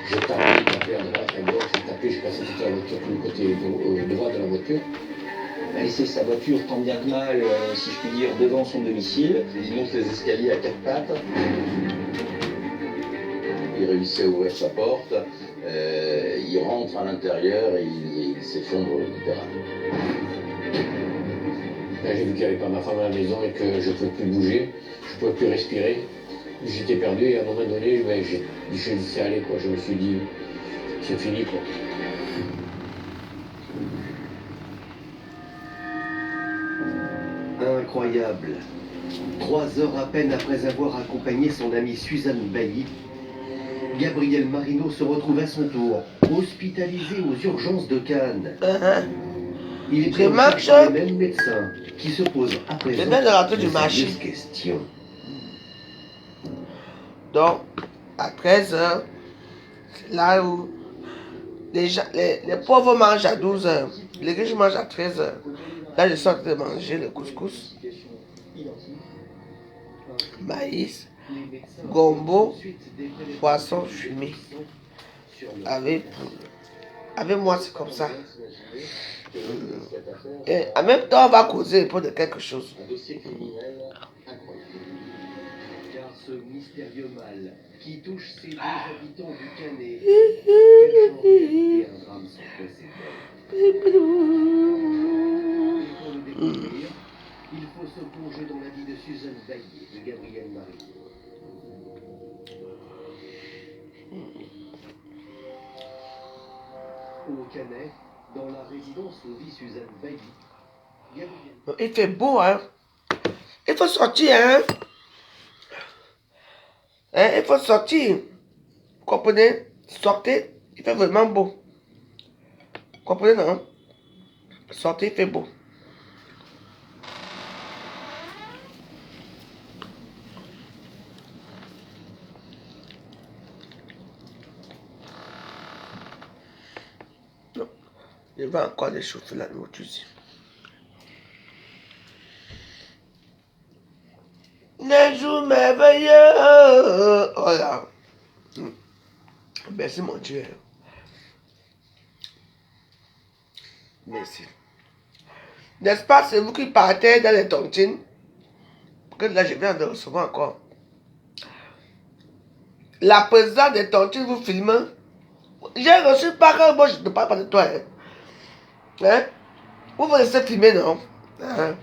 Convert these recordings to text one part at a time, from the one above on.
Je tapais à droite, à gauche, je tapais, je passais toute la voiture, tout le côté droit de la voiture. A laissé sa voiture tant bien que mal, si je puis dire, devant son domicile. Il monte les escaliers à quatre pattes. Il réussit à ouvrir sa porte. Il rentre à l'intérieur et il s'effondre littéralement. Là, j'ai vu qu'il n'y avait pas ma femme à la maison et que je ne pouvais plus bouger, je ne pouvais plus respirer. J'étais perdu et à un moment donné, j'ai laissé aller, quoi. Je me suis dit, c'est fini, quoi. Incroyable. 3 heures à peine après avoir accompagné son amie Suzanne Bailly, Gabriel Marino se retrouve à son tour hospitalisé aux urgences de Cannes. Il est pris en charge par les mêmes médecins qui se posent à présent de questions. Donc, à 13h, c'est là où les pauvres mangent à 12h, les riches mangent à 13h. Là, je sors de manger le couscous, maïs, gombo, poisson fumé. Avec moi, c'est comme ça. Et en même temps, on va causer pour de quelque chose. Car ce mystérieux mal qui touche ces 2 habitants du Canet, et un drame sans précédent. Et pour le découvrir, il faut se plonger dans la vie de Suzanne Bailly et de Gabriel Marino. Au Canet, dans la résidence où vit Suzanne Bailly, Gabriel... Il fait beau, hein? Il faut sortir, hein? Il faut sortir. Vous comprenez? Sortez, il fait vraiment beau. Vous comprenez, non? Sortez, il fait beau. Non. Je vais encore déchauffer la nourriture ici. Les jours merveilleux. Oh là. Merci mon Dieu. Merci. N'est-ce pas, c'est vous qui partez dans les tontines? Que là, je viens de recevoir encore. La présidente des tontines vous filme. J'ai reçu pas que moi, je ne parle pas de toi. Hein? Vous vous laissez filmer, non? Hein?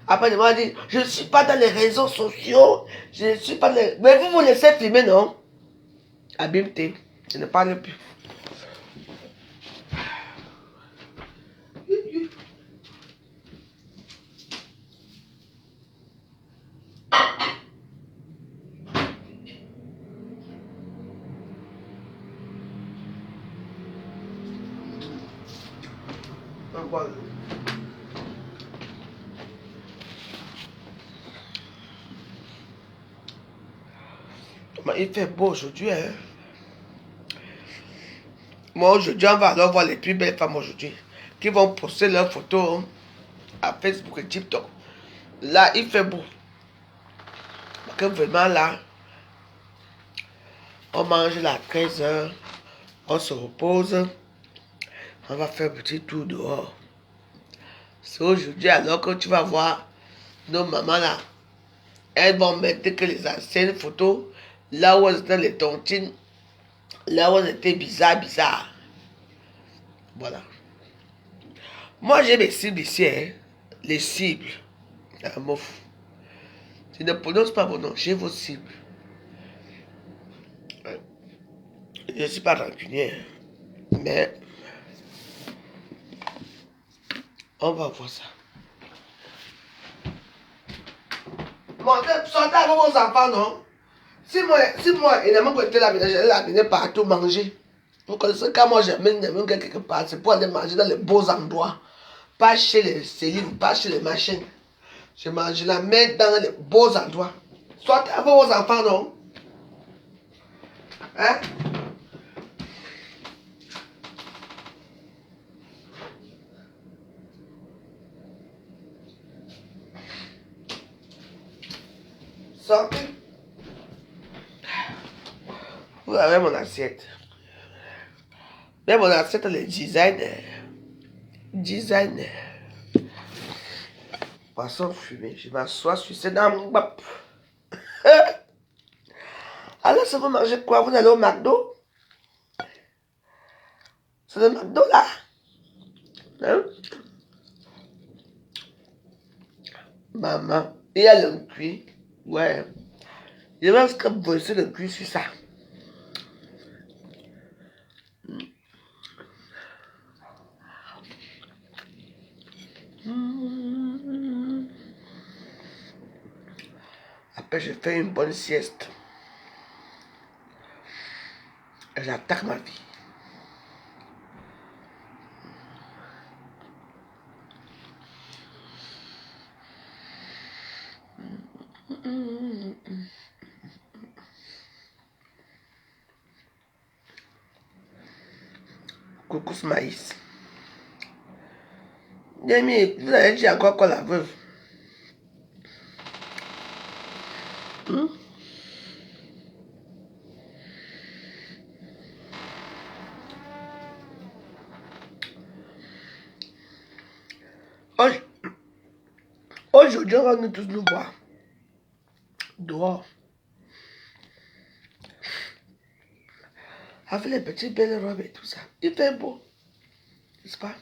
Après, il m'a dit, je ne suis pas dans les réseaux sociaux. Je ne suis pas dans les... Mais vous vous laissez filmer, non? Abîme-t. Je ne parle plus. Voilà. Il fait beau aujourd'hui, hein? Moi, aujourd'hui, on va alors voir les plus belles femmes aujourd'hui qui vont poster leurs photos à Facebook et TikTok. Là, il fait beau. Parce que vraiment, là, on mange là à 13h, on se repose, on va faire un petit tour dehors. C'est aujourd'hui alors que tu vas voir nos mamans là. Elles vont mettre que les anciennes photos, là où elles étaient les tontines, là où elles étaient bizarres. Voilà. Moi, j'ai mes cibles ici, hein. Les cibles. Un mot fou. Je ne prononce pas vos noms, j'ai vos cibles. Je ne suis pas rancunier, mais on va voir ça. Sortez avec vos enfants, non? Si moi, il m'a côté la ménage, j'allais l'amener partout manger. Vous connaissez quand moi j'amène quelque part, c'est pour aller manger dans les beaux endroits. Pas chez les Céline, pas chez les machines. Je la mets dans les beaux endroits. Sortez avec vos enfants, non? Hein? Sortez. Vous avez mon assiette. Mais mon assiette, elle est designer. Designer. Poisson fumé. Je m'assois sur cette dame. Alors, ça vous mangez quoi? Vous allez au McDo? C'est le McDo là? Hein? Maman. Il y a le cuit. Ouais. Je vais que bosser le cuit sur ça. Après, je fais une bonne sieste. Et j'attaque ma vie. Couscous maïs. Demi, vous avez dit encore quoi la veuve? Aujourd'hui, on va nous tous nous voir. Dehors. Avec les petites belles robes et tout ça. Il fait beau. N'est-ce pas?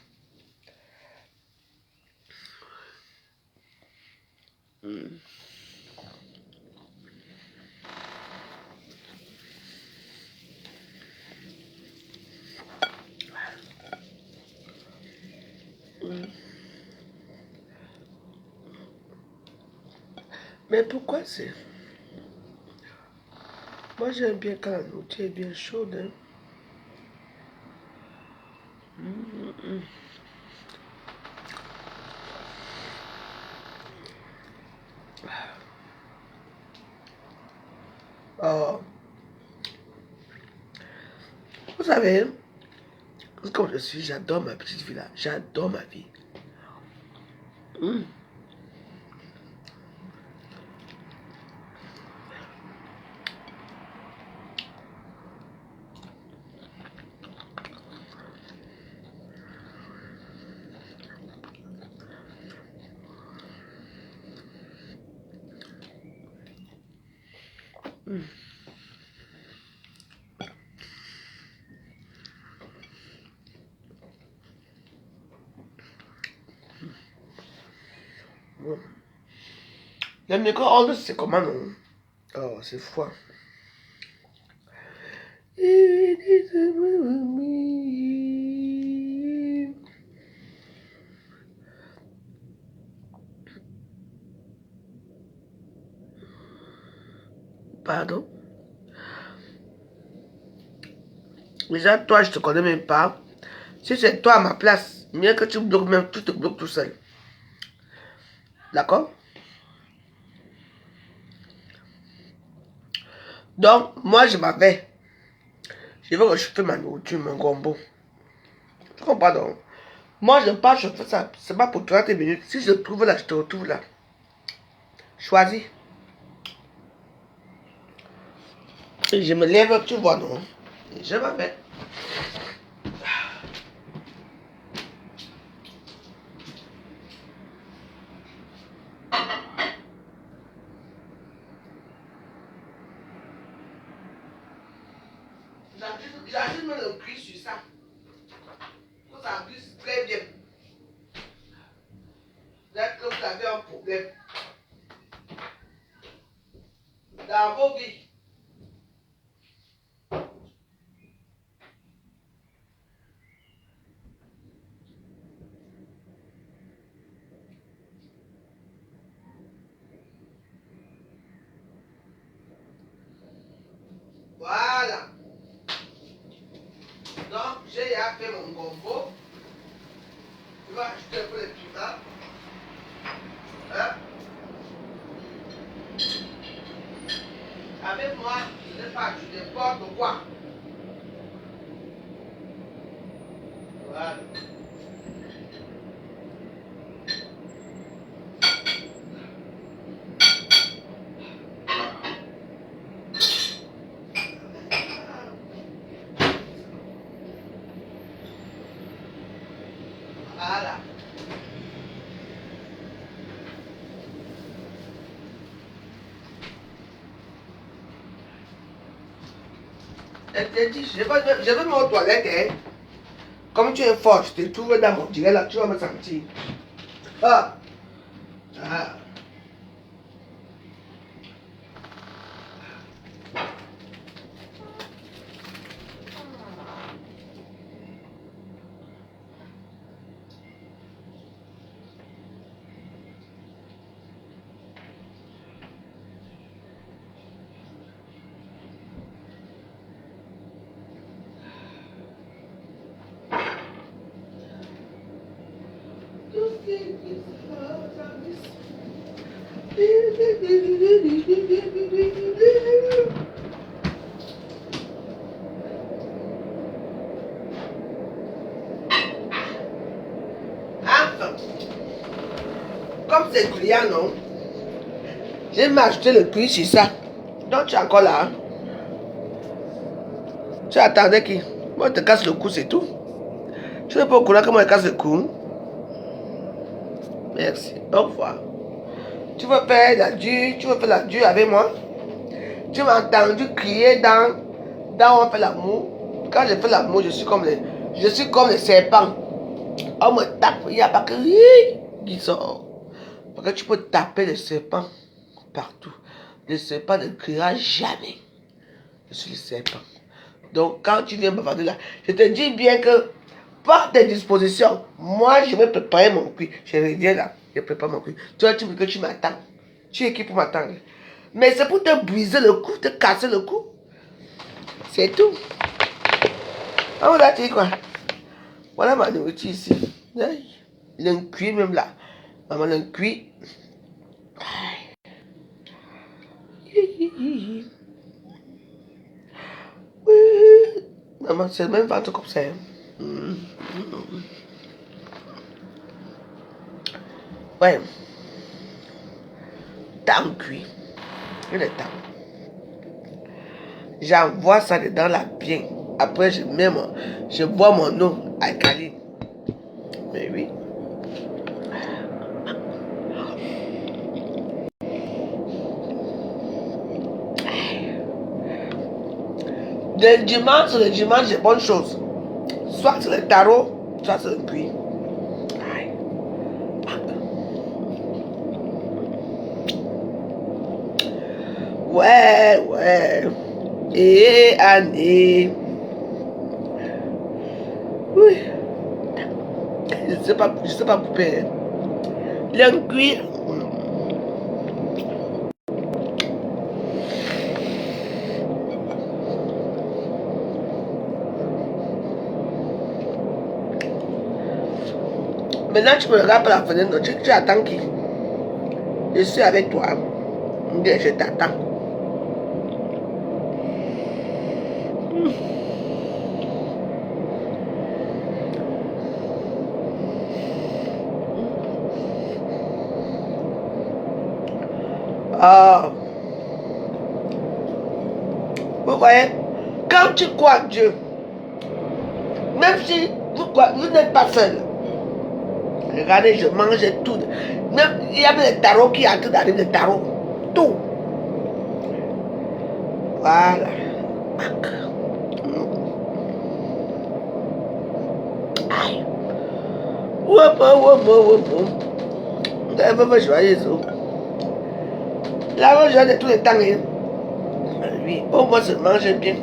Mais pourquoi c'est... Moi, j'aime bien quand la nourriture est bien chaude. Hein? Oh. Vous savez, comme je suis, j'adore ma petite vie là. J'adore ma vie. Le micro-ondes, c'est comment non? Oh, c'est froid. Pardon? Déjà, toi, je te connais même pas. Si c'est toi à ma place, mieux que tu bloques même, tu te bloques tout seul. D'accord? Donc, moi, je m'avais. Je vais réchauffer ma nourriture, mon gombo. Tu comprends donc? Moi, je pars, je fais ça. C'est pas pour 30 minutes. Si je te trouve là, je te retrouve là. Choisis. Et je me lève, tu vois, non? Et je m'avais. J'ajoute même le cuit sur ça. Pour que ça glisse très bien. Là que vous avez un problème. Dans vos vies. Voilà. Donc, j'ai fait mon gombo. Je vais ajouter un peu de piment. Hein? Avec moi, je n'ai pas ajouté n'importe quoi. Voilà. Voilà. Je vais me aux toilettes, hein. Comme tu es fort, je te trouve dans mon direct là, tu vas me sentir. Ah. Ah. Enfin, comme c'est client, non? J'ai acheté le prix sur ça. Donc tu es encore là. Hein? Tu attendais qui? Moi, je te casse le cou, c'est tout. Tu n'es pas au courant comment je casse le cou? Merci. Au revoir. Tu veux faire la dure? Tu veux faire la dure avec moi? Tu m'as entendu crier dans où on fait l'amour. Quand je fais l'amour, je suis comme les serpents. On me tape, il n'y a pas que qui sort. Parce que tu peux taper les serpents partout. Les serpents ne crieront jamais. Je suis le serpent. Donc quand tu viens me parler là, je te dis bien que par tes dispositions, moi je vais préparer mon cuit. Je reviens là, je prépare mon cuit. Toi tu veux que tu m'attends. Tu es qui pour m'attendre? Mais c'est pour te briser le cou, te casser le cou. C'est tout. On va dire quoi? Voilà ma nourriture ici. Le cuit même là. Maman le cuit. Maman c'est le même ventre comme ça. Ouais. Tant cuit. Il est temps. J'envoie ça dedans là bien. Après, je bois mon eau alcaline. Mais oui. Le dimanche, c'est bonne chose. Soit c'est le tarot, soit c'est le cuit. Ouais. Et année. Oui. Je sais pas couper. Le cuit. Maintenant, tu me regardes par la fenêtre, tu attends qui? Je suis avec toi. Je t'attends. Ah. Vous voyez, quand tu crois en Dieu, même si vous n'êtes pas seul, regardez, je mange tout. Même, il y a des tarots qui entrent dans les tarots. Tout. Voilà. Aïe. Elle veut me joyer ça. La joie de tous les temps. Hein. Oui, au moins se mange bien.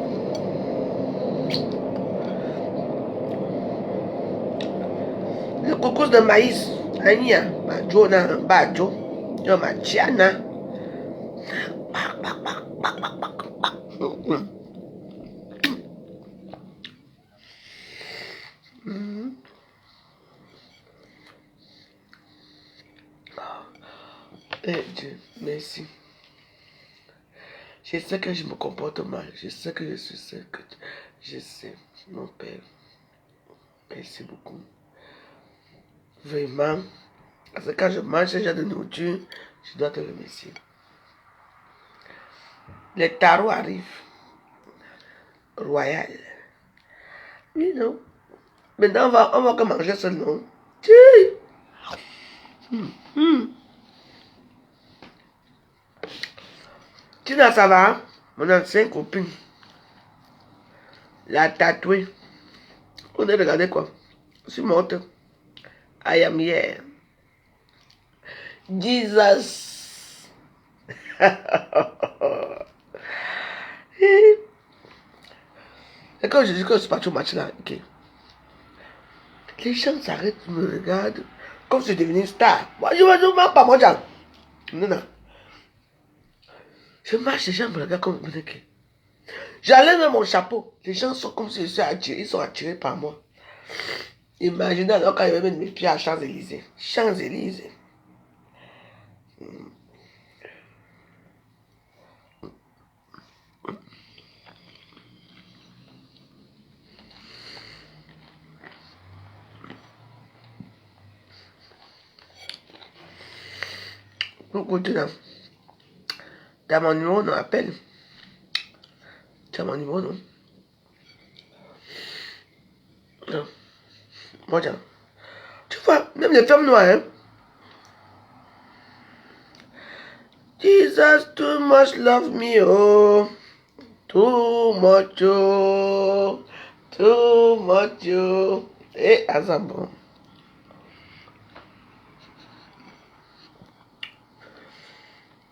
Le couscous de maïs, Ania, ma jona, bajo, yo ma chiana. Eh Dieu, merci. Je sais que je me comporte mal. Je sais que je suis seul. Je sais, mon Père. Merci beaucoup. Vraiment. Parce que quand je mange ce genre de nourriture, je dois te remercier. Les tarots arrivent. Royal. Oui, non. Maintenant, on va que manger seul, non? Tina, ça va? Hein? Mon ancienne copine. La tatouée. On a regardé quoi? Je suis morte. I am here. Jesus. Et quand je dis que je suis parti au match là, ok. Les gens s'arrêtent, me regardent, comme si je devenais une star. Moi, je ne marche pas, moi, non, non. Je marche, les gens me regardent comme ok. J'enlève même mon chapeau. Les gens sont comme si je suis attiré, ils sont attirés par moi. Imaginez alors quand il va mettre mes pieds à Champs-Élysées. Champs-Élysées. Écoute là. T'as mon numéro, non, appelle. T'as mon numéro, non? Non. Moi, tiens. Tu vois, même les femmes noires, hein. Jesus too much love me, oh. Too much, oh. Too much, oh. Et Azabon.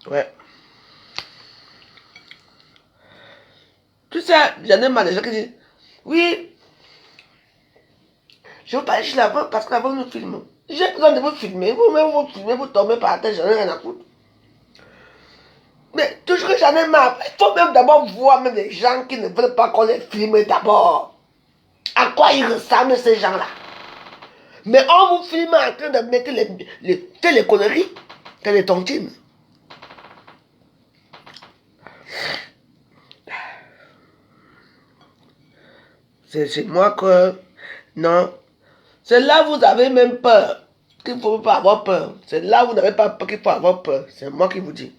Ouais. Tu sais, j'en ai marre des gens qui disent, oui, je veux pas aller chez la vente parce que la vente nous filme. J'ai besoin de vous filmer, vous-même vous filmez, vous tombez par terre, j'en ai rien à foutre. Mais toujours que j'en ai marre, il faut même d'abord voir même les gens qui ne veulent pas qu'on les filme d'abord. À quoi ils ressemblent ces gens-là? Mais on vous filme en train de mettre les conneries, les tontines. C'est chez moi que... Non. C'est là où vous avez même peur. Qu'il ne faut pas avoir peur. C'est là où vous n'avez pas peur qu'il faut avoir peur. C'est moi qui vous dis.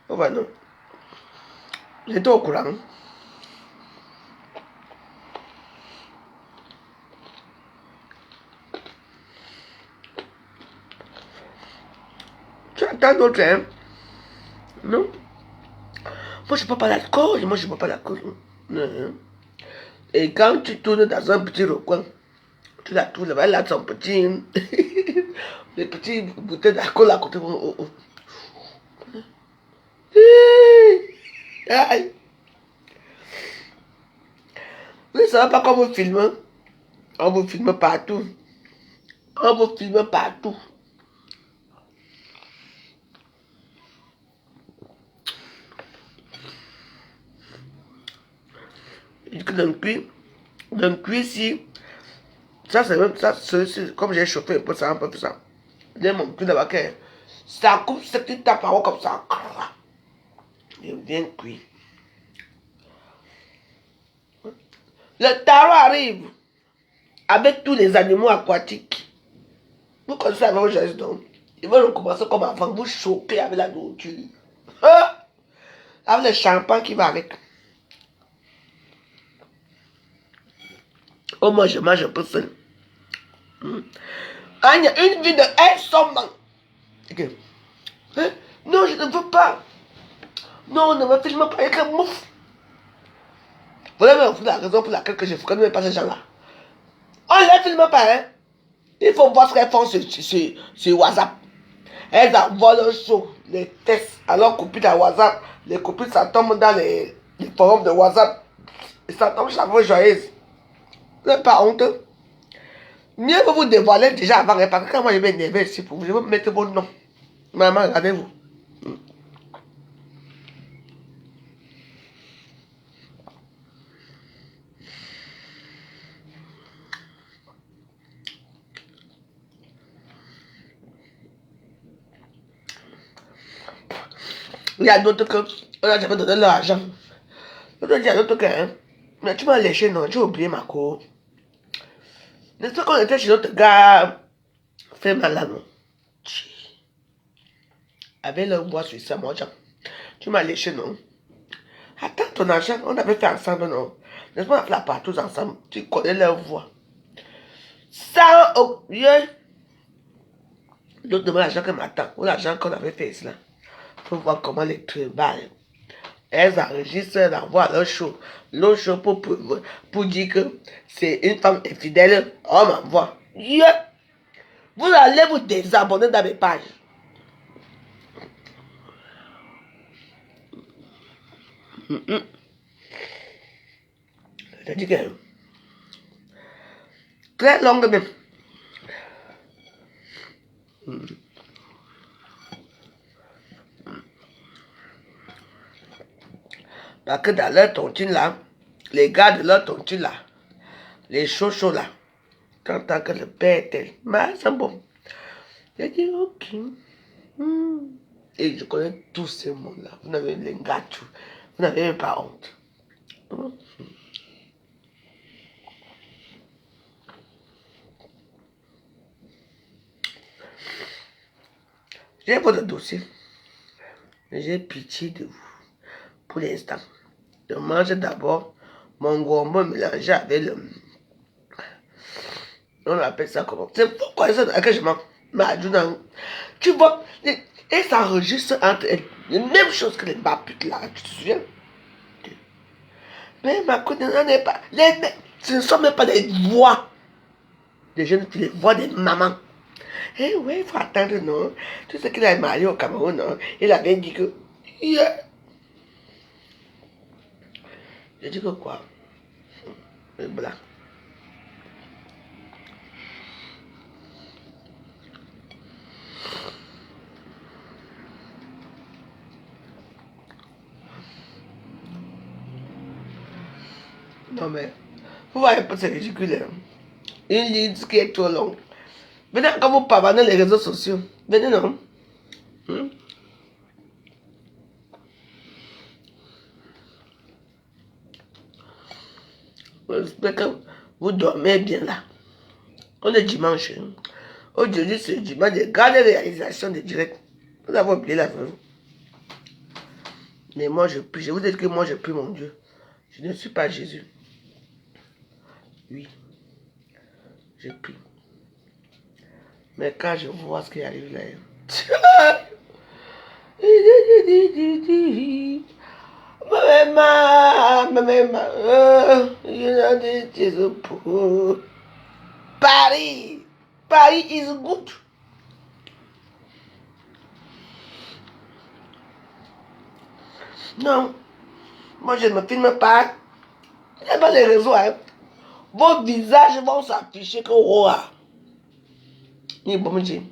Oh bah non. J'étais au courant. Tu attends d'autres, hein? Non? Moi, je ne bois pas l'alcool. Moi, je ne bois pas l'alcool. Non. Et quand tu tournes dans un petit recoin, tu la tournes, elle a son petit... les petits bouteilles d'alcool à côté. Oh, oh. Aïe. Vous ne savez pas comment vous filme. On vous filme partout. On vous filme partout. D'un cuir ici, ça c'est même ça, comme j'ai chauffé un peu ça, J'ai mon cul là-bas, ça coupe cette petite tape en haut comme ça. Il vient cuit. Le tarot arrive avec tous les animaux aquatiques. Vous connaissez avec vos gestes donc. Ils vont recommencer comme avant, vous choquer avec la nourriture. Avec le champagne qui va avec. Oh, moi je mange un peu seul. Ah, il y a une vie de somme. Okay. Hein? Non, je ne veux pas. Non, ne me filme pas avec un mouf. Voilà la raison pour laquelle je ne connais pas ces gens-là. On ne les filme pas, hein. Il faut voir ce qu'elles font sur WhatsApp. Elles envoient leur show, les tests. Alors, copines à WhatsApp, les copines, ça tombe dans les forums de WhatsApp. Et ça tombe chaque fois joyeuse. Vous n'êtes pas honte. Mieux que vous dévoiler déjà avant, parce que quand moi je vais énerver ici pour vous, je vais mettre vos noms. Maman, regardez-vous. Il y a d'autres que on n'a jamais donné leur argent. L'autre dit à d'autres que, hein, mais tu m'as léché, non, tu as oublié ma cour. N'est-ce pas qu'on était chez notre gars, fait mal là, non? avec leur bois sur ça, moi, tu m'as léché, non? Attends ton argent, on avait fait ensemble, non? Laisse-moi faire partout ensemble, tu connais leur voix. Ça, oh, yeah. L'autre demande l'argent que m'attend, ou l'argent qu'on avait fait cela. Faut voir comment les travaillent. Elles enregistrent la voix, leur show. Leur show pour dire que c'est une femme infidèle. On m'envoie. Yeah. Vous allez vous désabonner dans mes pages. Je dis que très longue même. Parce que dans leur tontine là, les gars de leur tontine là, les chauds là, tant que le père était, mais c'est bon. J'ai dit ok. Et je connais tous ces mots-là. Vous n'avez les gâteaux. Vous n'avez même pas honte. J'ai votre dossier. J'ai pitié de vous. Pour l'instant. Je mange d'abord mon gombo mélangé avec le... On appelle ça comment? C'est pourquoi ça que je mange. Tu vois, et ça enregistre entre elles. Les mêmes choses que les babutes là. Tu te souviens? Mais ma cousine n'est pas... Ce ne sont même pas des voix des jeunes filles, les voix des mamans. Eh oui, il faut attendre, non? Tout ce qu'il a marié au Cameroun, non? Il avait dit que... Yeah. Je dis que quoi? Le blanc. Non mais, vous voyez pas, c'est ridicule. Hein? Une ligne qui est trop longue. Venez quand vous parlez dans les réseaux sociaux. Venez non. J'espère que vous dormez bien là. On est dimanche. Hein? Aujourd'hui c'est dimanche, des grandes réalisations de direct. Vous avez oublié la fin. Mais moi je prie. Je vous dis que moi je prie mon Dieu. Je ne suis pas Jésus. Oui. Je prie. Mais quand je vois ce qui arrive là, Paris, Paris is good. Non, moi je ne me filme pas. Il n'y a pas les réseaux. Hein. Vos visages vont s'afficher que oh. Ni bon Dieu.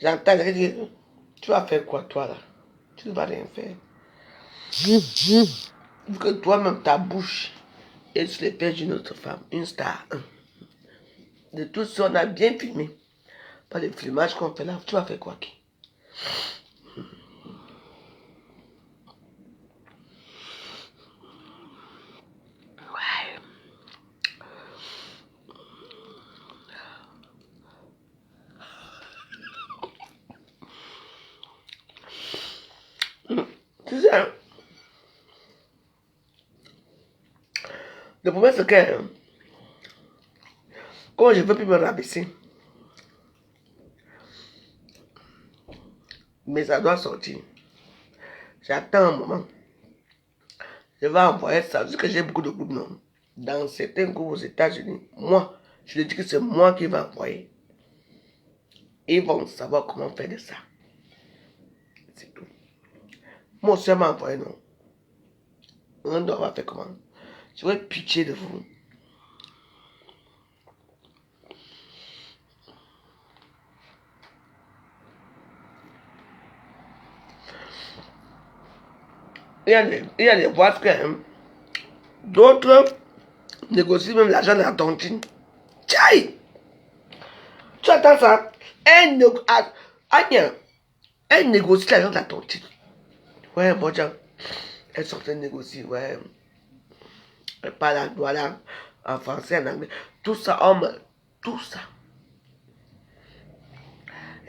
J'entends dire, tu vas faire quoi toi là? Tu ne vas rien faire. Vu que toi-même ta bouche est sur les pieds d'une autre femme, une star. De tout ça, on a bien filmé. Pas le filmage qu'on fait là, tu vas faire quoi qui? Tu sais, le problème c'est que quand je ne veux plus me rabaisser, mais ça doit sortir. J'attends un moment. Je vais envoyer ça. Parce que j'ai beaucoup de groupes, non. Dans certains groupes aux États-Unis, moi, je dis que c'est moi qui vais envoyer. Ils vont savoir comment faire de ça. C'est tout. Moi aussi, je vais envoyer, non. On doit faire comment? Je vais pitié de vous. Il y a des boîtes que d'autres négocient même l'argent de la tontine. Tchaï! Tu attends ça? Elle négocie l'argent de la tontine. Ouais, bon Dieu. Elle sont en train de négocier, ouais. Elle parle voilà, en français, en anglais. Tout ça, homme, tout ça.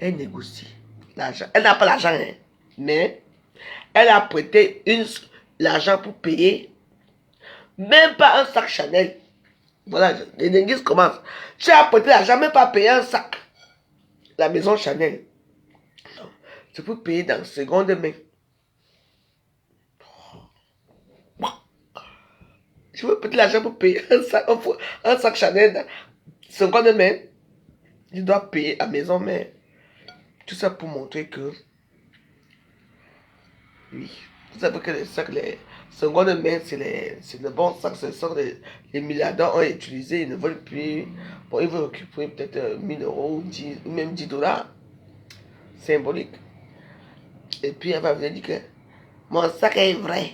Elle négocie l'argent. Elle n'a pas l'argent, hein, mais elle a prêté l'argent pour payer même pas un sac Chanel. Voilà, les négoces commencent. Tu as prêté l'argent, même pas payer un sac. La maison Chanel. C'est pour payer dans seconde main. Je veux prêter l'argent pour payer un sac Chanel dans seconde main. Je dois payer à maison, mais tout ça pour montrer que oui, vous savez que les sacs, les secondes main, c'est le bon sac, c'est ça que les milliardaires ont utilisé, ils ne veulent plus. Bon, ils veulent récupérer peut-être 1000 euros, 10, ou même 10 dollars. Symbolique. Et puis elle va venir dire que mon sac est vrai.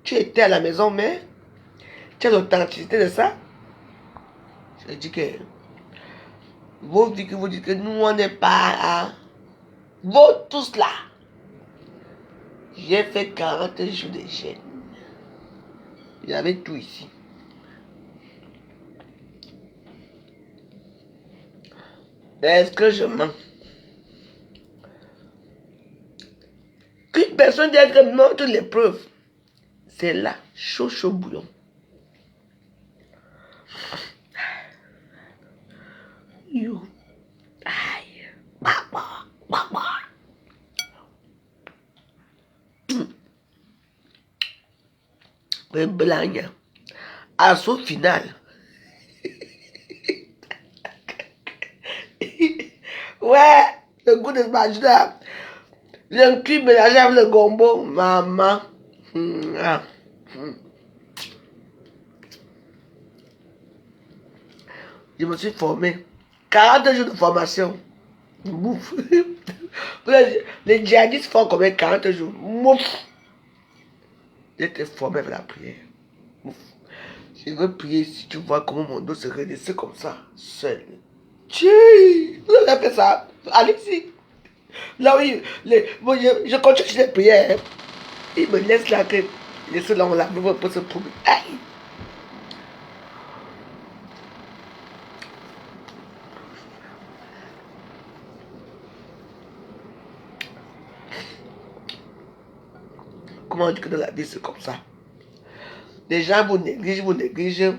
Tu étais à la maison, mais tu as l'authenticité de ça. Je dis que vous dites que nous on n'est pas à vous tous là. J'ai fait 40 jours de jeûne. Il y avait tout ici. Est-ce que je mens? Qu'une personne dit que montre les preuves. C'est là, chaud, chaud bouillon. You. Aïe. Papa. Papa. Un blague. À son final. Ouais, le goût de ce match-là. Le cul mélangé avec le gombo. Maman. Je me suis formé. 40 jours de formation. Mouf. Les djihadistes font combien 40 jours? Mouf. J'étais formé avec la prière. Mouf. Je veux prier si tu vois comment mon dos se redresse comme ça, seul. Tchii. Vous avez fait ça? Allez-y. Là oui, bon, je continue sur les prières. Il me laisse là que les ceux là on l'a pour se prouver. Aïe. Comment on dit que dans la vie c'est comme ça? Les gens vous négligent, vous négligent.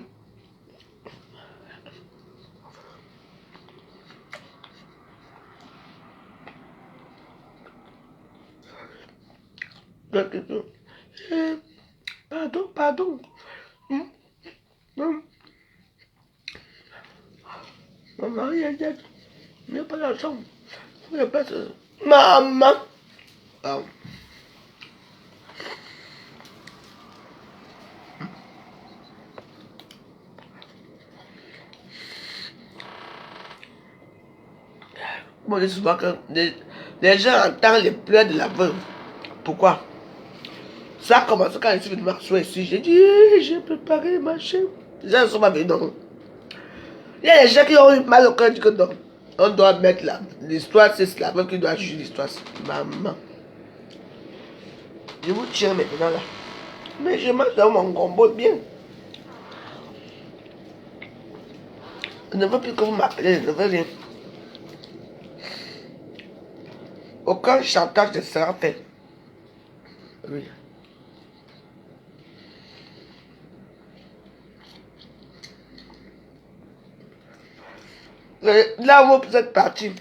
Pardon, pardon. Mon mari est dead. Il n'y a pas d'argent. Il n'y a pas de... Maman. Moi, je dis souvent que les gens entendent les pleurs de la veuve. Pourquoi? Ça a commencé quand je suis venu m'asseoir ici. J'ai dit, j'ai préparé ma chaîne. Les gens ne sont pas venus, non. Il y a des gens qui ont eu mal au cœur, disent que non. On doit mettre là. L'histoire, c'est la veuve qui doit juger l'histoire. Maman. Je vous tiens maintenant là. Mais je mange dans mon gombo bien. Je ne veux plus que vous m'appelez, je ne veux rien. Aucun chantage ne sera fait. Oui. Là où vous êtes parti,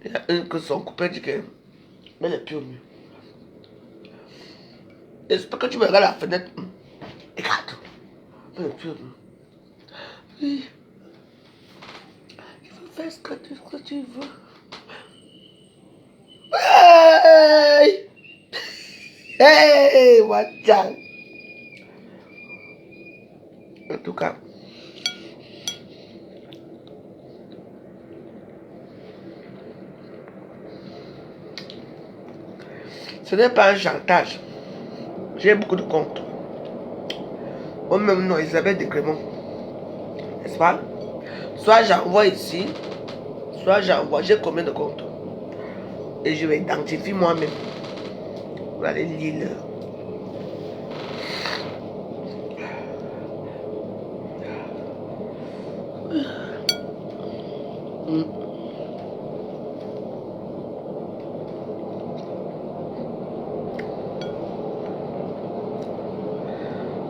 il y a une que son copain dit que elle est plus au mieux. J'espère que tu me regardes la fenêtre. Regarde. Elle est plus au mieux. Oui. Il faut faire ce que tu veux. Hey! Hey! Watcha! En tout cas, ce n'est pas un chantage. J'ai beaucoup de comptes. Moi-même, non, Isabelle de Clément. N'est-ce pas? Soit j'envoie ici, soit j'envoie. J'ai combien de comptes? Et je vais identifier moi-même. Vous allez lire.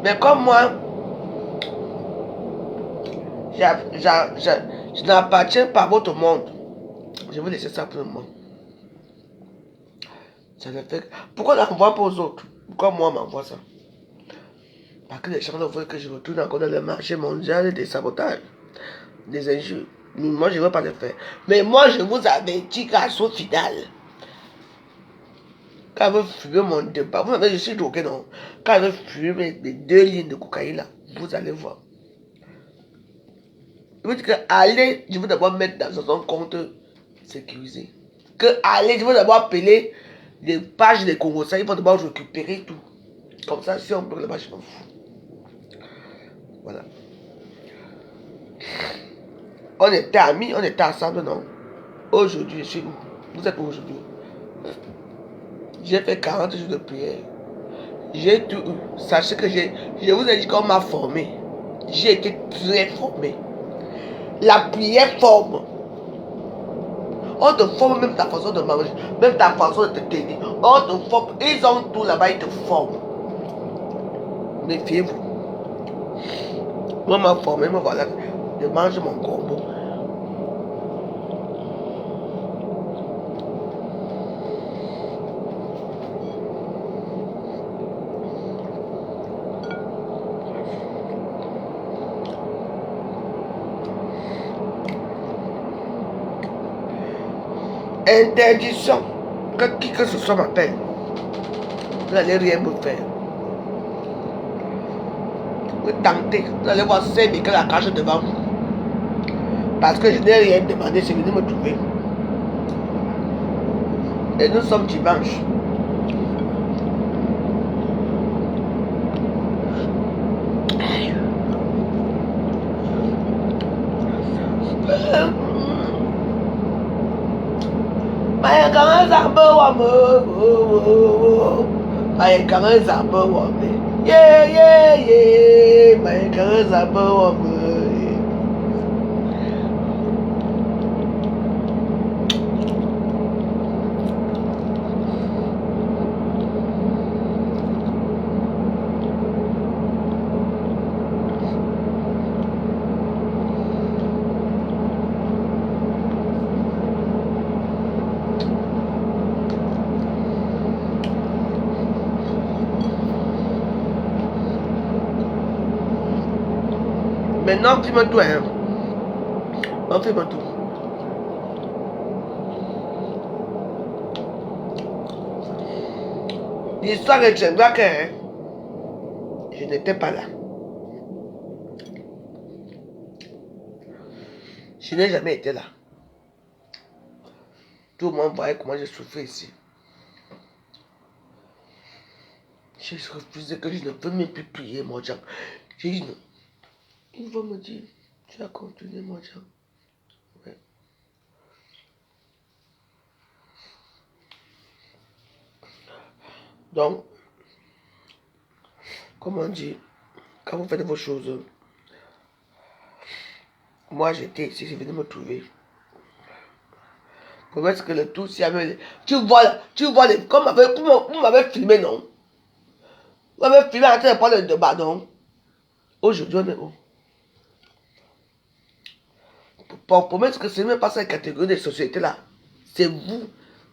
Mais comme moi, je n'appartiens pas à votre monde. Je vais laisser ça pour le moment. Ça me fait... Pourquoi on n'envoie pas aux autres? Pourquoi moi on m'envoie ça? Parce que les gens veulent que je retourne encore dans le marché mondial des sabotages, des injures. Moi, je ne veux pas le faire. Mais moi, je vous avertis qu'à ce final, quand vous fumez mon débat, vous savez, je suis drogué, non? Quand vous fumez les 2 lignes de cocaïne là, vous allez voir. Je veux dire que allez, je veux d'abord mettre dans un compte sécurisé. Que allez, je veux d'abord appeler les pages des Congos, ils vont d'abord récupérer tout. Comme ça, si on bloque là-bas, je m'en fous. Voilà. On était amis, on était ensemble, non? Aujourd'hui, je suis où? Vous êtes où aujourd'hui? J'ai fait 40 jours de prière. J'ai tout eu. Sachez que je vous ai dit qu'on m'a formé. J'ai été très formé. La prière forme. On te forme même ta façon de manger, même ta façon de te tenir. On te forme. Ils ont tout là-bas, ils te forment. Méfiez-vous. Moi, m'a formé, me voilà. Je mange mon corbeau. Interdiction. Que qui que ce soit m'appelle. Vous n'allez rien me faire. Vous tentez. Vous allez voir 5 que la cache devant vous. Parce que je n'ai rien demandé, c'est venu me trouver. Et nous sommes dimanche. Maintenant, fais-moi tout, hein. On fait tout. L'histoire retiendra que je n'étais pas là. Je n'ai jamais été là. Tout le monde voyait comment j'ai souffert ici. J'ai refusé que je ne peux même plus prier, mon Dieu. J'ai dit non. Il va me dire, tu as continué, mon Dieu. Ouais. Donc, comme on dit, quand vous faites vos choses, moi j'étais ici, je venais me trouver. Pour mettre que le tout, si tu vois les, comme vous m'avez filmé, non? Vous m'avez filmé en train de prendre le débat, non? Aujourd'hui, on est où? Pour mettre que ce n'est même pas cette catégorie de société là. C'est vous,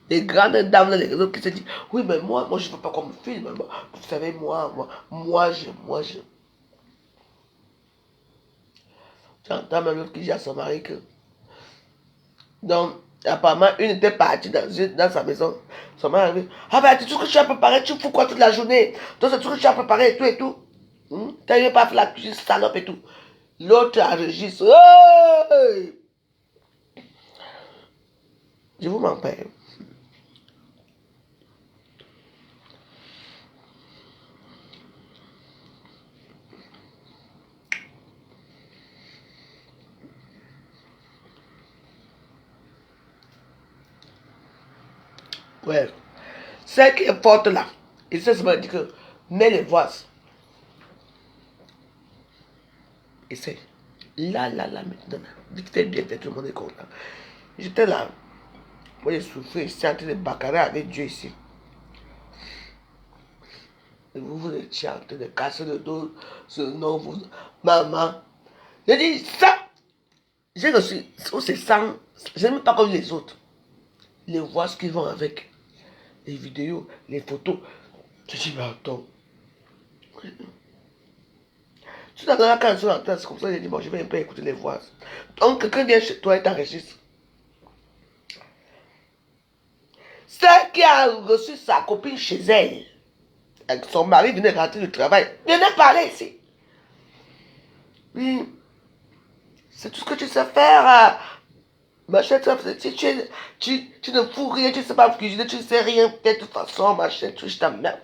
les grandes dames dans les réseaux qui se disent, oui, mais moi je ne veux pas qu'on me filme. Vous savez, moi, je. J'entends ma meuf qui dit à son mari que. Donc, apparemment, une était partie dans sa maison. Son mari a dit, ah ben, tout ce que tu as préparé, tu fous quoi toute la journée? Donc, c'est tout ce que tu as préparé et tout et tout. Tu n'arrives pas à faire la cuisine salope et tout. L'autre enregistre. Hey! Je vous m'en perds. Ouais. Celle qui est forte là, il sait me dire que mets les voix. Essaye. Là, maintenant. Vite fait, bien fait, tout le monde est content. J'étais là. Moi, j'ai souffert ici en train de bacarrer avec Dieu ici. Et vous étiez en train de casser le dos ce nom, vous, maman. Je dis ça. J'ai reçu, c'est sans, je n'aime pas comme les autres. Les voix ce qu'ils vont avec. Les vidéos, les photos. Je dis, mais attends. Tu n'as pas quand sur la tête, c'est comme ça, j'ai dit, bon, je vais un peu écouter les voix. Donc, quelqu'un vient chez toi et t'enregistre. Celle qui a reçu sa copine chez elle, avec son mari venait rentrer du travail, venez parler ici. Oui, c'est tout ce que tu sais faire. Ma chère, tu ne fous rien, tu ne sais pas cuisiner, tu ne sais rien. De toute façon, ma chère, je t'emmerde.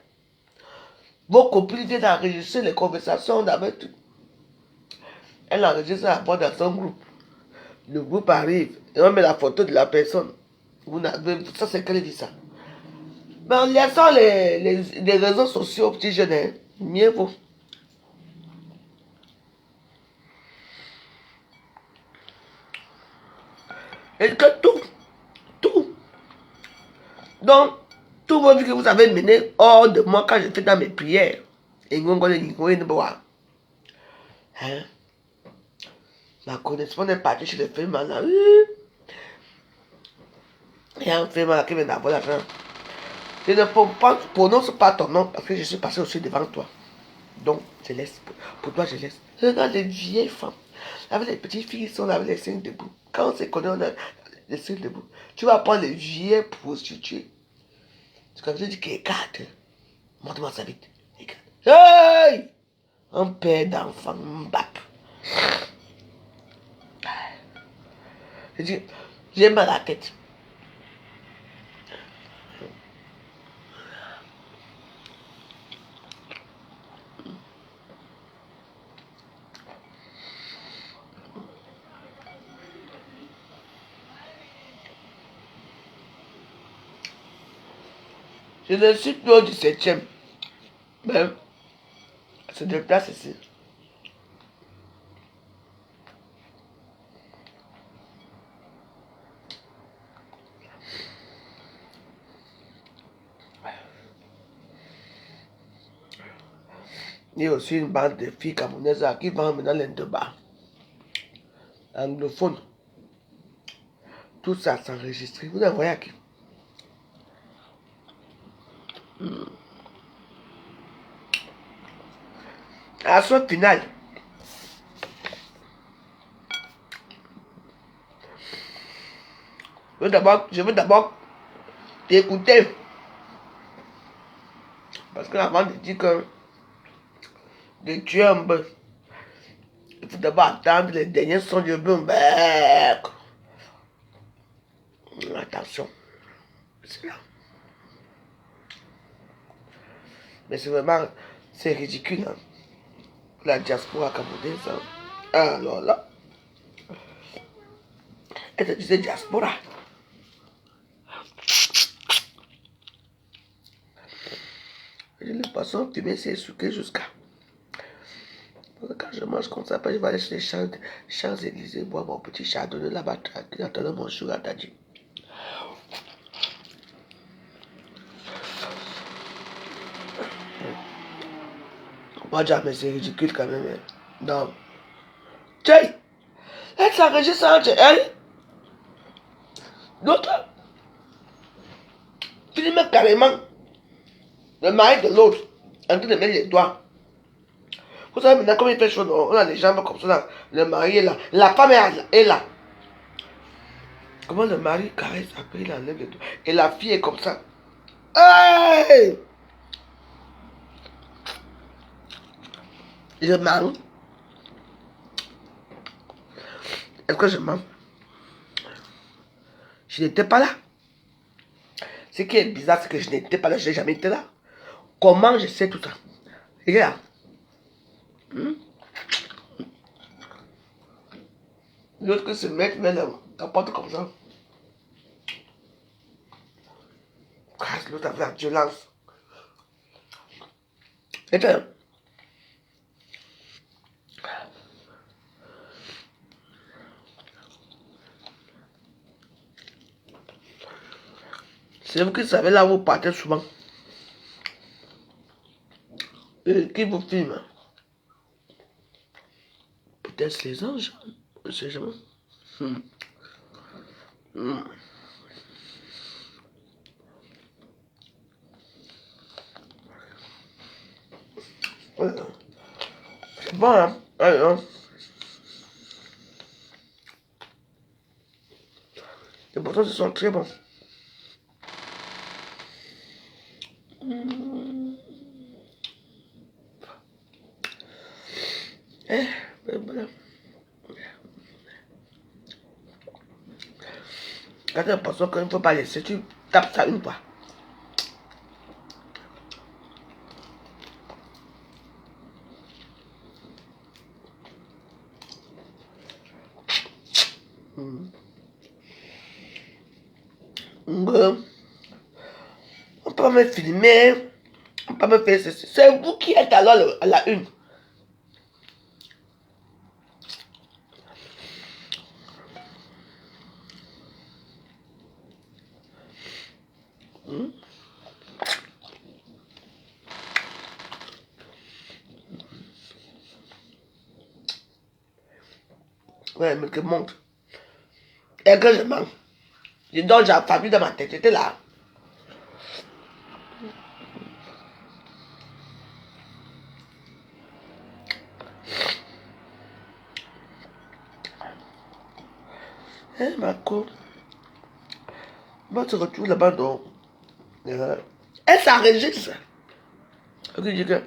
Vos copines viennent enregistrer les conversations avec tout. Elle enregistre à bord dans son groupe. Le groupe arrive et on met la photo de la personne. Vous n'avez, ça c'est qu'elle dit ça. Mais en laissant les réseaux sociaux aux petits jeunes, hein, mieux vaut. Et que tout. Donc, tout votre vie que vous avez mené hors de moi quand je fais dans mes prières. Et hein? Ma connaissance est partie chez les femmes là. Il y a un film là qui vient d'avoir l'argent. Je ne prononce pas ton nom parce que je suis passé aussi devant toi. Donc, je laisse. Pour toi, je laisse. Regarde les vieilles femmes. Avec les petites filles qui sont là avec les signes debout. Quand on se connaît, on a les signes debout. Tu vas prendre les vieilles prostituées. Tu vas dire que regarde. Montre-moi ça vite. Regarde. Hey! Un père d'enfant, mbap. Je dis, j'ai mal à la tête. Je ne suis plus au 17e. Mais, c'est de place ici. Il y a aussi une bande de filles camerounaises qui vendent maintenant les deux bars. Anglophones. Tout ça s'enregistre. Vous en voyez à qui? À la soirée finale, je veux d'abord t'écouter. Parce que avant de dire que de tuer un bœuf, il faut d'abord attendre les derniers sons du bœuf. Attention. C'est là. Mais c'est vraiment, c'est ridicule. Hein. La diaspora camerounaise. Hein. Alors là, elle te disait diaspora. Le poisson fumé, c'est sucré jusqu'à. Quand je mange comme ça, après je vais aller chez les Champs-Élysées, boire mon petit chardonnay là-bas, tranquille, attendant mon jour à Tadji. Moi, jamais c'est ridicule quand même. Non. Tiens, elle s'enregistre entre elle. L'autre, filme carrément le mari de l'autre en train de mettre les doigts. Vous savez maintenant comment il fait chaud, on a les jambes comme ça, là. Le mari est là, la femme est là. Comment le mari caresse, après il enlève les doigts. Et la fille est comme ça. Hey! Je mens. Est-ce que je mens? Je n'étais pas là. Ce qui est bizarre, c'est que je n'étais pas là, je n'ai jamais été là. Comment je sais tout ça? Regarde. L'autre que se met la porte comme ça. L'autre avec la violence. Et bien, c'est vous qui savez là où vous partez souvent. Qui vous filme? Peut-être les anges. Je ne sais jamais. C'est bon, hein? Alors, et pourtant, ce sont très bons. Voilà. Quand tu as l'impression qu'il ne faut pas laisser, tu tapes ça une fois. On peut pas me filmer, on peut pas me faire ceci. C'est vous qui êtes alors à la une. Ouais, mais que montre. Et que je mange. Je donne la famille dans ma tête, j'étais là. Hein, ma co. Moi, tu retrouves là-bas, donc. Elle s'enregistre. Elle dit que.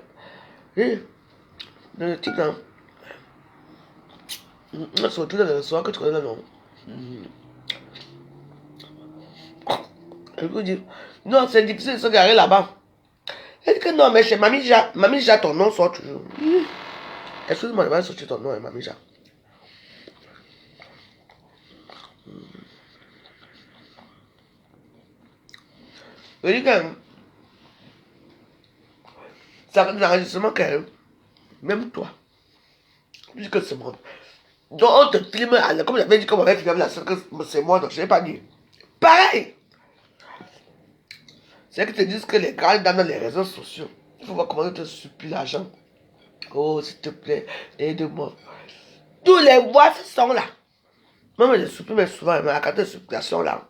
Le type là. On se retrouve dans le soir que tu connais là, non. Elle lui dit, non, c'est difficile de se garer là-bas. Elle dit que non, mais chez Mamie Ja, ton nom sort toujours. Excuse-moi, elle va sortir ton nom, hein, Mamie Ja. Je dis que ça fait des enregistrements qu'elle, même toi, je dis que c'est moi. Donc on te filme, comme j'avais dit qu'on m'avait filmé la scène, que c'est moi, donc je n'ai pas dit. Pareil! C'est que te disent que les gars dans les réseaux sociaux, il faut voir comment tu te supplie l'argent. Oh, s'il te plaît, aide-moi. Tous les voix sont là. Même je supplie, mais souvent, mais la carte de supplication là.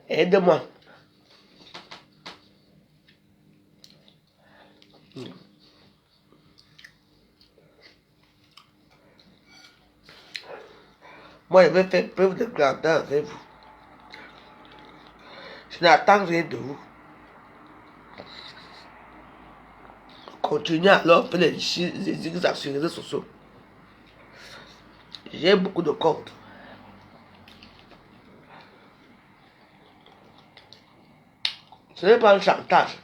Aide-moi. Moi, je vais faire preuve de grandeur avec vous. Je n'attends rien de vous. Continuez alors à faire les zigzags sur les réseaux sociaux. J'ai beaucoup de comptes. Ce n'est pas un chantage.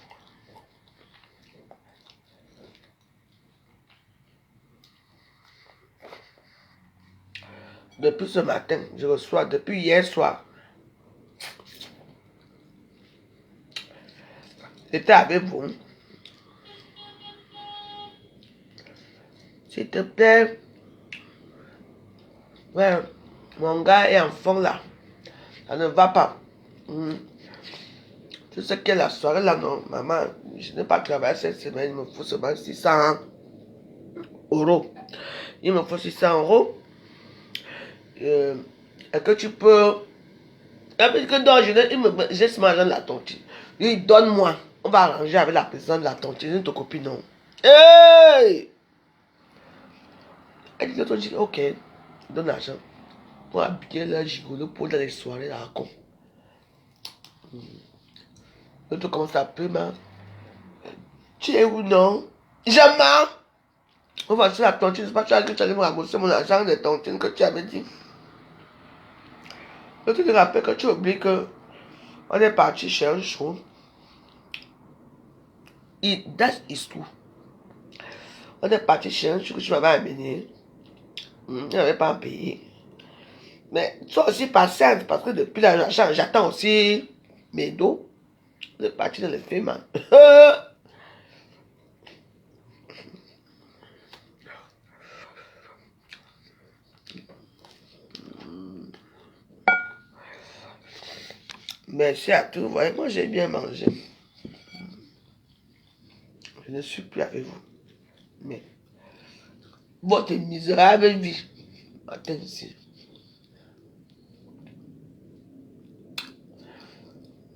Depuis ce matin, je reçois, depuis hier soir, j'étais avec vous. S'il te plaît, ouais, mon gars est en fond là. Ça ne va pas. Tu sais que la soirée là, non, maman, je n'ai pas travaillé cette semaine, il me faut seulement 600 euros. Il me faut 600 euros. Est-ce que tu peux. Parce que non, j'ai ce argent de la tontine. Il donne-moi. On va arranger avec la présidente de la tontine, ton copine, non. Hey! Elle dit, ok, donne l'argent. Pour habiller le gigolo pour dans les soirées là, con. L'autre commence à appeler, mais. Tu es où, non? Jamais! On va sur la tontine, c'est pas toi que tu allais me rembourser mon argent de tontine que tu avais dit. L'autre te rappelle que tu oublies que on est parti chez un show. That is true. On est parti chez un show que tu m'avais amené. Il n'avait pas payé. Mais sois aussi patiente parce que depuis là, j'attends aussi mes dos. On est parti dans le film. Merci à tous. Vous voyez, moi j'ai bien mangé. Je ne suis plus avec vous. Mais votre misérable vie. Attends ici.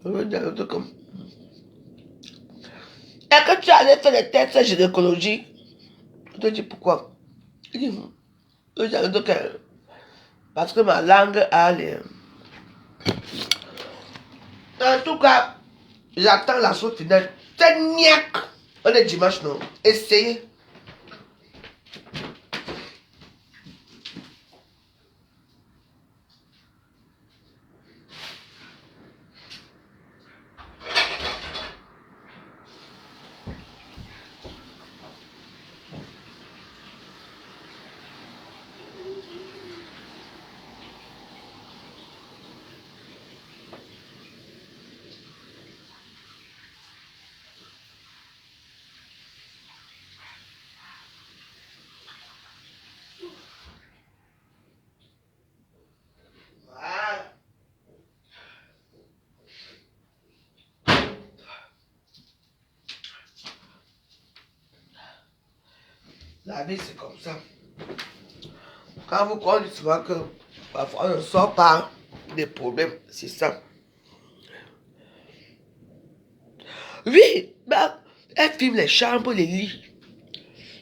Je veux dire un truc comme. Et quand tu allais faire les tests gynécologiques, je te dis pourquoi. Je dis, parce que ma langue a les. En tout cas, j'attends la sauce finale. C'est niaque. On est dimanche, non? Essayez. La vie, c'est comme ça. Quand vous croyez souvent que parfois on ne sort pas des problèmes, c'est ça. Oui, bah, elle filme les chambres, les lits.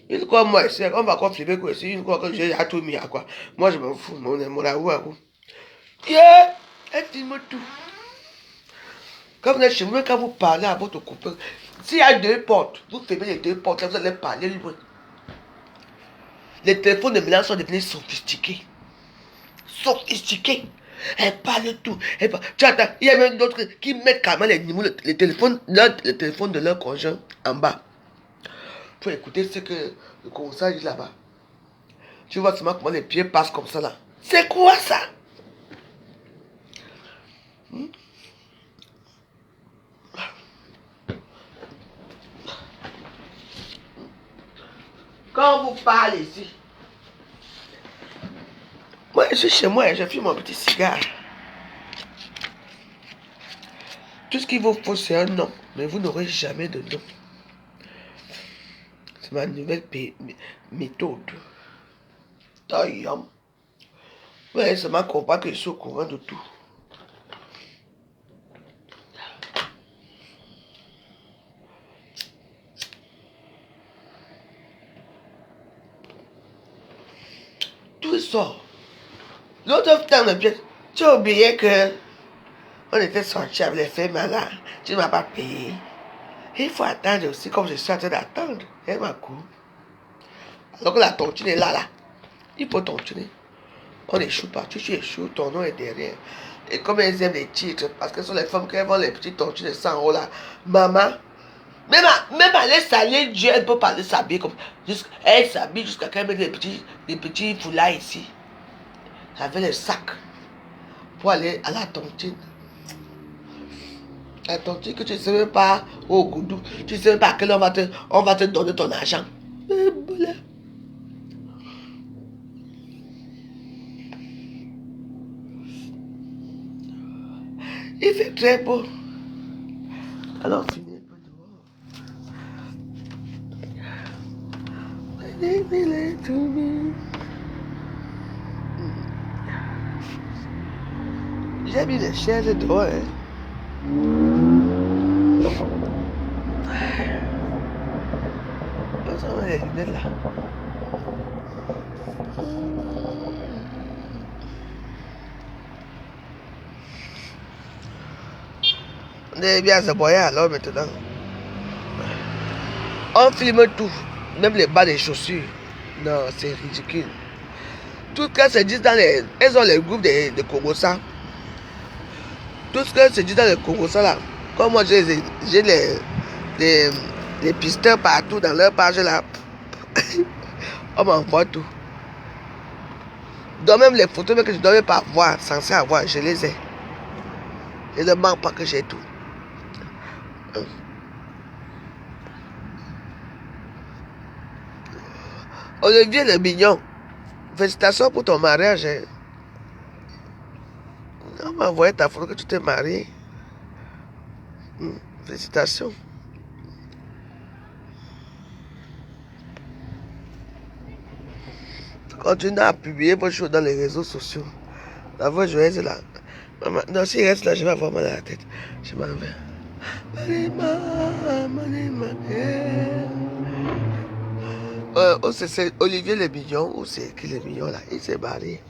Une fois, moi, on va encore filmer quoi ici, une fois que j'ai tout mis à quoi. Moi, je m'en fous, mon amour. Yeah, elle filme tout. Quand vous êtes chez vous, quand vous parlez à votre copain, s'il y a 2 portes, vous fermez les 2 portes, vous allez parler loin. Les téléphones de mélange sont devenus sophistiqués. Sophistiqués. Elle parle tout. Elle parle. Tu attends, il y a même d'autres qui mettent carrément les numéros, les téléphones de leur conjoint en bas. Pour écouter ce que le conseil dit là-bas. Tu vois seulement comment les pieds passent comme ça là. C'est quoi ça? Quand vous parlez ici, moi je suis chez moi et je fume mon petit cigare. Tout ce qu'il vous faut c'est un nom, mais vous n'aurez jamais de nom. C'est ma nouvelle méthode. Taillam. Ouais, c'est ma compas que je suis au courant de tout. Tout sort. L'autre temps de pièce, tu as oublié que on était sortis avec les femmes là. Tu ne m'as pas payé. Il faut attendre aussi, comme je suis en train d'attendre. Elle m'a couru. Alors que la tontine est là. Il faut tontiner. On n'échoue pas. Tu échoues, ton nom est derrière. Et comme elles aiment les titres, parce que ce sont les femmes qui vont les petits tontines de 100 € là. Maman, même aller saler Dieu, elle peut pas s'habiller comme. Elle s'habille jusqu'à qu'elle mette des petits foulards ici. Avec les sacs. Pour aller à la tontine. La tontine que tu ne sais même pas au goudou. Tu ne sais même pas à quelle heure on va te donner ton argent. Il fait très beau. Alors, finis un peu dehors. J'ai mis les chaises dehors. Hein. On va les lunettes là. On est bien aboyé alors maintenant. On filme tout, même les bas des chaussures. Non, c'est ridicule. Tout ce qu'elles se disent dans les. Elles ont les groupes de Kogosa. Tout ce qu'elles se disent dans les Kogosa là. Comme moi j'ai les pisteurs partout dans leur page là. On m'envoie tout. Donc même les photos que je ne devais pas voir, censé avoir, je les ai. Je ne manque pas que j'ai tout. Olivier le mignon. Félicitations pour ton mariage. Hein. On m'a envoyé ta photo que tu t'es marié. Félicitations. Continuez à publier vos choses dans les réseaux sociaux. La voix joyeuse est là. Maman, non, s'il reste là, je vais avoir mal à la tête. Je m'en vais. Oh, c'est Olivier le Mignon, ou c'est qui le Mignon là? Il s'est barré.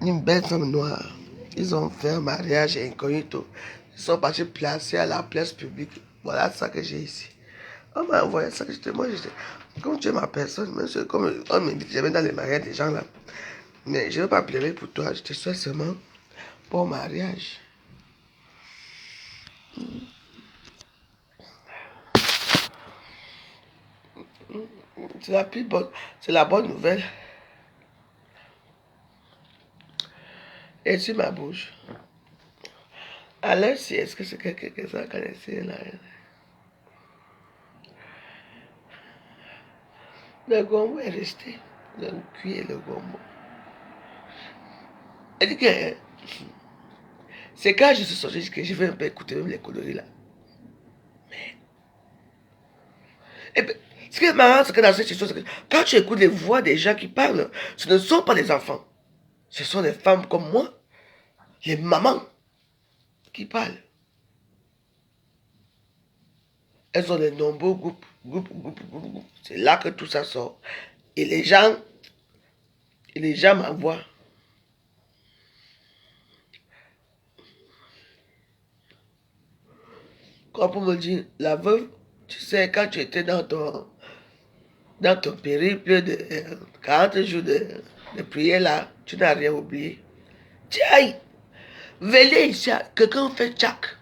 Une belle femme noire. Ils ont fait un mariage incognito. Ils sont partis placer à la place publique. Voilà ça que j'ai ici. On m'a envoyé ça. Moi, j'étais. Comme tu es ma personne, monsieur, comme on m'invite, je vais dans les mariages des gens là. Mais je ne veux pas pleurer pour toi. Je te souhaite seulement bon mariage. C'est la plus bonne. C'est la bonne nouvelle. Et sur ma bouche. Alors, si est-ce que c'est quelqu'un que ça connaissait là? Le gombo est resté. Le cuit et le gombo. Elle dit que c'est quand je suis sorti que je vais un peu écouter même les conneries là. Mais. Et puis, ce qui est marrant, c'est que dans cette histoire, c'est que quand tu écoutes les voix des gens qui parlent, ce ne sont pas des enfants. Ce sont des femmes comme moi, les mamans, qui parlent. Elles ont de nombreux groupes. C'est là que tout ça sort. Et les gens m'envoient. Comme pour me dire, la veuve, tu sais, quand tu étais dans ton périple de 40 jours de prière là, tu n'as rien oublié. Tiens, venez ici, quelqu'un fait tchac.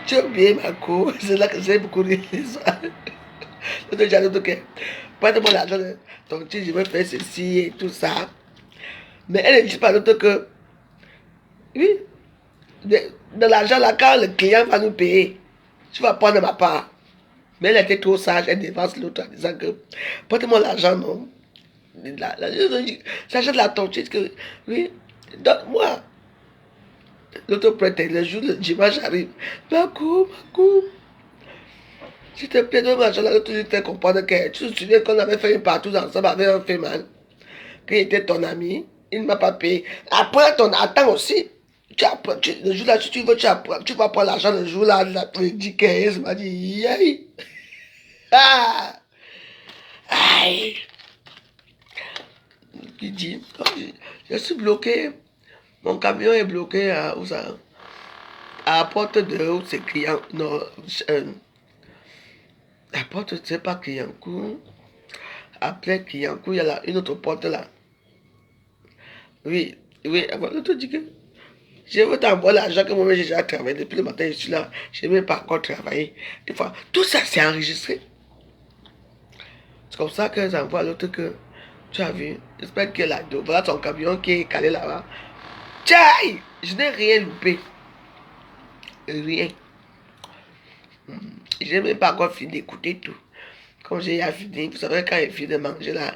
Tu as oublié ma cour, c'est là que j'ai beaucoup rire les soirs. L'autre jour, ok, prends-moi l'argent de ton petit, je vais faire ceci et tout ça. Mais elle ne dit pas l'autre que, oui, de l'argent là, quand le client va nous payer, tu vas prendre ma part. Mais elle était trop sage, elle dépense l'autre en disant que, prends-moi l'argent, non. J'achète la tontine, que, oui, donne-moi. L'autre prête, le jour, le dimanche arrive. Ma cour. S'il te plaît, donne-moi l'argent là, l'autre jour, tu te comprendre que, tu te souviens qu'on avait fait une partout ensemble avec un fait mal. Qu'il était ton ami, il ne m'a pas payé. Après, attends aussi. Le jour là, si tu veux, tu vas prendre l'argent le jour là, il dit 15, il m'a dit, yay. Ah! Aïe! Il dit, je suis bloqué. Mon camion est bloqué à où ça? À la porte de où c'est client. Non, la porte, c'est pas Clignancourt. Après Clignancourt, il y a là, une autre porte là. Oui, avant de te dire que je veux t'envoyer l'argent que moi-même j'ai déjà travaillé. Depuis le matin, je suis là. Je n'ai même pas encore travaillé. Des fois, tout ça, c'est enregistré. C'est comme ça que j'envoie l'autre que tu as vu. J'espère que là, voilà ton camion qui est calé là-bas. Tiens, je n'ai rien loupé. Rien. Je n'ai même pas encore fini d'écouter tout. Comme j'ai fini, vous savez, quand il finit de manger là,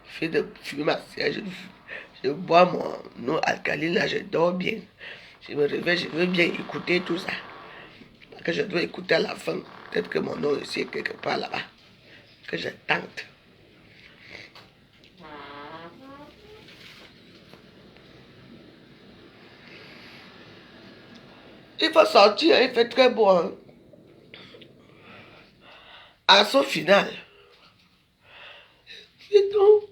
fini de fumer ma cigarette, je bois mon eau alcaline là, je dors bien. Je me réveille, je veux bien écouter tout ça. Parce que je dois écouter à la fin. Peut-être que mon eau aussi est quelque part là-bas. Que je tente. Il faut sortir, il fait très beau. Hein. À son final. Et donc,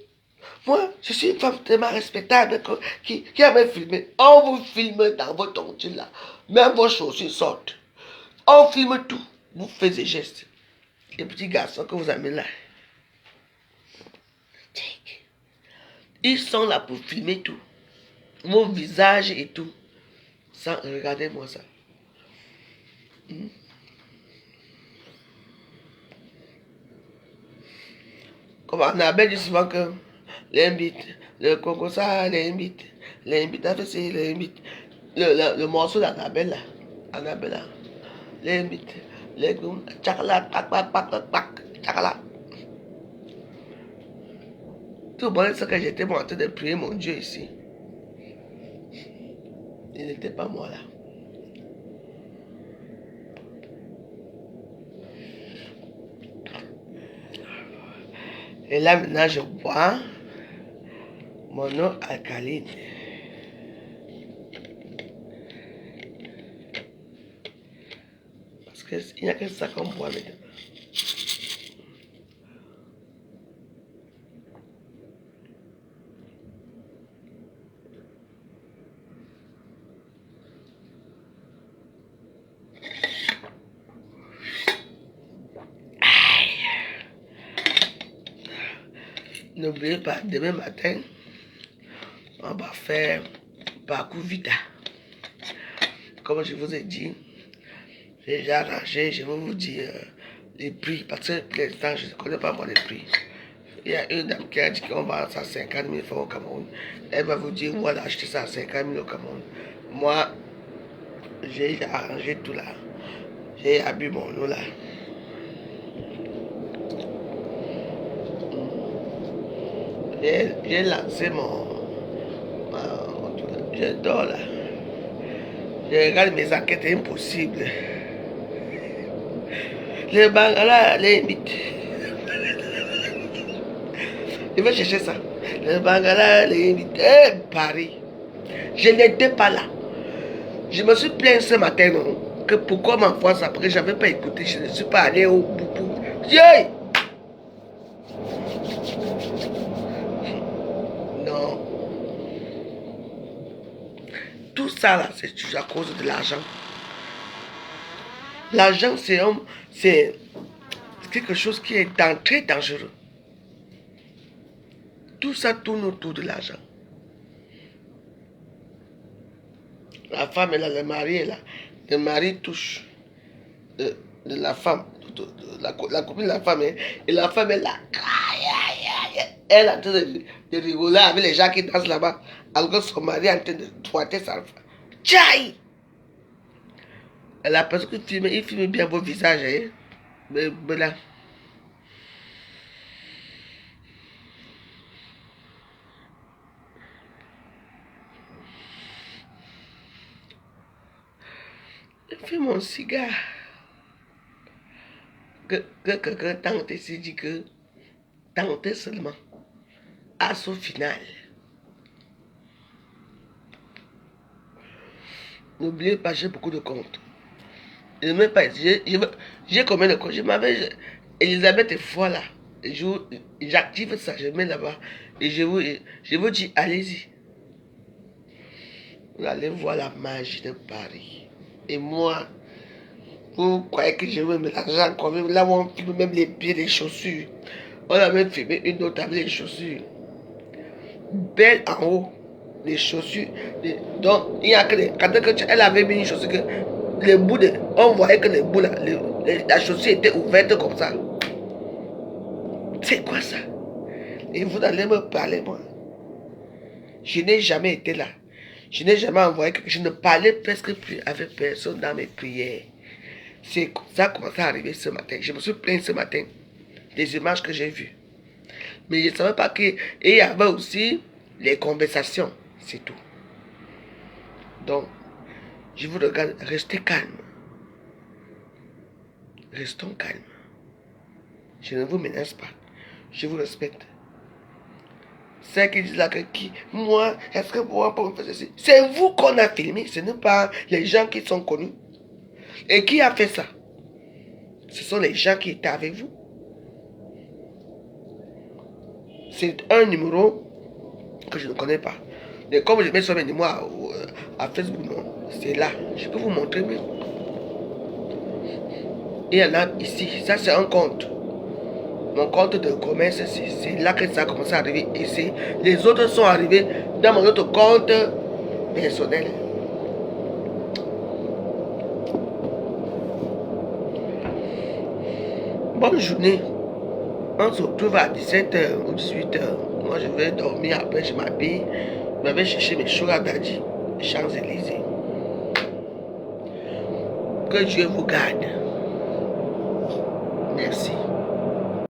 moi, je suis une femme tellement respectable qui aime filmer. On vous filme dans votre tontine là. Même vos chaussures sortent. On filme tout. Vous faites des gestes. Les petits garçons que vous avez là. Ils sont là pour filmer tout. Mon visage et tout. Ça, regardez-moi ça. Comme Annabelle dit souvent que l'invite, le Congo ça, l'invite à faire c'est l'invite. Le morceau d'Annabelle là. Annabelle là. L'invite. Les goûts. Tchakala, tak, tak, tak, tak, tak, tchakala. Tout le monde sait que j'étais en train de prier mon Dieu ici. Il n'était pas moi là. Et là maintenant je bois mon eau alcaline. Parce qu'il n'y a que ça qu'on boit maintenant. N'oubliez pas, demain matin, on va faire parcours Vita. Comme je vous ai dit, j'ai déjà arrangé, je vais vous dire les prix, parce que pour l'instant, je ne connais pas moi les prix. Il y a une dame qui a dit qu'on va ça à 50 000 francs au Cameroun. Elle va vous dire, moi, d'acheter ça à 50 000 au Cameroun. Moi, j'ai arrangé tout là. J'ai bu mon eau là. J'ai lancé je dors là. Je regarde mes enquêtes impossibles. Le Bangala, les mythes. Je vais chercher ça. Le Bangala, les mythes. Paris. Je n'étais pas là. Je me suis plaint ce matin, non, que pourquoi ma voix après, j'avais pas écouté. Je ne suis pas allé au bout. Yeah! Non. Tout ça là, c'est à cause de l'argent. L'argent, c'est quelque chose qui est très dangereux. Tout ça tourne autour de l'argent. La femme est là, le mari est là. Le mari touche de la femme, de la copine de la femme, et la femme est là. Elle est en train de rigoler avec les gens qui dansent là-bas, alors que son mari est en train de toiter sa femme. Tchaï! La personne qui filme, il filme bien vos visages, hein? Mais là. Je fais mon cigare. Que quelqu'un tente ici dit que tenter seulement. À ce final. N'oubliez pas, j'ai beaucoup de comptes. Je ne même pas. J'ai combien de comptes? Je m'avais. Elisabeth est voilà. J'active ça, je mets là-bas. Et je vous dis, allez-y. Vous allez voir la magie de Paris. Et moi, vous croyez que je veux mettre l'argent quand même? Là où on filme même les pieds, les chaussures. On a même filmé une autre avec les chaussures. Belle en haut. Les chaussures. Donc, il y a que quand elle avait mis une chaussure, que les bouts on voyait que les bouts là, la chaussure était ouverte comme ça. C'est quoi ça? Et vous allez me parler, moi. Je n'ai jamais été là. Je n'ai jamais envoyé quelque chose. Je ne parlais presque plus avec personne dans mes prières. C'est comme ça commencé à arriver ce matin. Je me suis plaint ce matin des images que j'ai vues. Mais je ne savais pas qu'il y avait aussi les conversations. C'est tout. Donc, je vous regarde. Restez calme. Restons calmes. Je ne vous menace pas. Je vous respecte. C'est qui disent là que qui? Moi, est-ce que moi, pour me faire ceci? C'est vous qu'on a filmé, ce n'est pas les gens qui sont connus. Et qui a fait ça? Ce sont les gens qui étaient avec vous. C'est un numéro que je ne connais pas. Mais comme je mets sur mes numéros à Facebook, c'est là. Je peux vous montrer même. Il y en a ici. Ça, c'est un compte. Mon compte de commerce, c'est là que ça a commencé à arriver ici. Les autres sont arrivés dans mon autre compte personnel. Bonne journée. On se retrouve à 17h ou 18h. Moi, je vais dormir. Après, je m'habille. Je vais chercher mes choses à Daddy, Champs-Élysées. Que Dieu vous garde. Merci.